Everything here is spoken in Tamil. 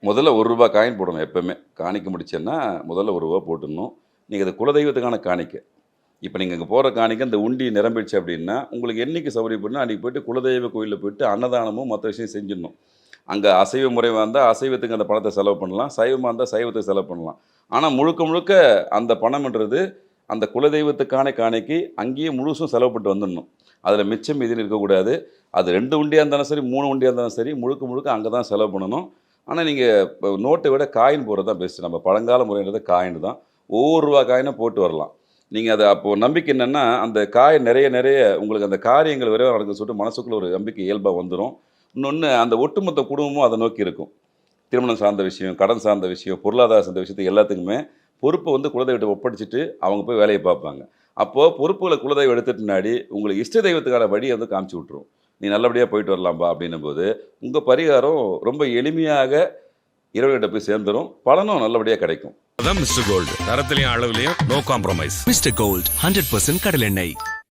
முதல்ல ரூ. 1 காயின் போடணும் எப்பவுமே. காணிக்க முடிச்சேன்னா, முதல்ல ரூ. 1 போட்டுடணும். நீங்க அது குலதெய்வத்துக்கான காணிக்க. இப்ப நீங்க அங்க போடுற காணிக்க இந்த உண்டி நிரம்பிடுச்சு அப்படின்னா, உங்களுக்கு என்னைக்கு சௌகரியப்படும்னா, அன்னைக்கு போயிட்டு குலதெய்வ கோயில்ல போயிட்டு அன்னதானமும், மத்த விஷயம் செஞ்சிடணும். அங்க அசைவ முறைவா இருந்தா, அசைவத்துக்கு அந்த பணத்த செலவு பண்ணலாம். சைவமா இருந்தா சைவத்துக்கு செலவு பண்ணலாம். ஆனா, முழுக்க முழுக்க அந்த பணம்ன்றது, அந்த குலதெய்வத்துக்கான காணிக்கை அங்கேயே முழுசும் செலவு பண்ணிட்டு வந்துடணும். அதில மிச்சம் மீதின்னு இருக்கக்கூடாது. அது 2 உண்டியா இருந்தாலும் சரி, 3 உண்டியா இருந்தாலும் சரி, முழுக்க முழுக்க அங்க தான் செலவு பண்ணணும். ஆனா, நீங்க இப்ப நோட்ட விட காயின் போடுறது தான் பெஸ்ட். நம்ம பழங்கால முறைன்றது காயின் தான். ஒவ்வொரு ரூவா காயினா போட்டு வரலாம். நீங்க அத அப்போ நம்பிக்கை என்னன்னா, அந்த காய் நெறைய நெறைய உங்களுக்கு அந்த காரியங்கள் விரைவா நடக்கும்னு சொல்லிட்டு மனசுக்குள்ள ஒரு நம்பிக்கை இயல்பா வந்துரும். இன்னொன்னு அந்த ஒட்டுமொத்த குடும்பமும் அத நோக்கி இருக்கும். திருமணம் சார்ந்த விஷயம், கடன் சார்ந்த விஷயம், பொருளாதாரம் சார்ந்த விஷயத்துக்கு எல்லாத்துக்குமே பொறுப்ப வந்து குலதெய்வத்த ஒப்படைச்சுட்டு அவங்க போய் வேலைய பார்ப்பாங்க. அப்போ பொறுப்புகள குலதெய்வம் எடுத்துட்டு முன்னாடி, உங்களுக்கு இஷ்ட தெய்வத்துக்கான வழிய வந்து காமிச்சு விட்டுரும். "நீ நல்லபடியா போயிட்டு வரலாம்பா" அப்படின்னும்போது, உங்க பரிகாரம் ரொம்ப எளிமையாக இறைவன்கிட்ட போய் சேர்ந்துரும். பலனும் நல்லபடியா கிடைக்கும். அதான் மிஸ்டர் கோல்டு. தரத்திலையும் அளவுலயும் நோ காம்ப்ரமைஸ். மிஸ்டர் கோல்ட் 100% கடலெண்ணெய்.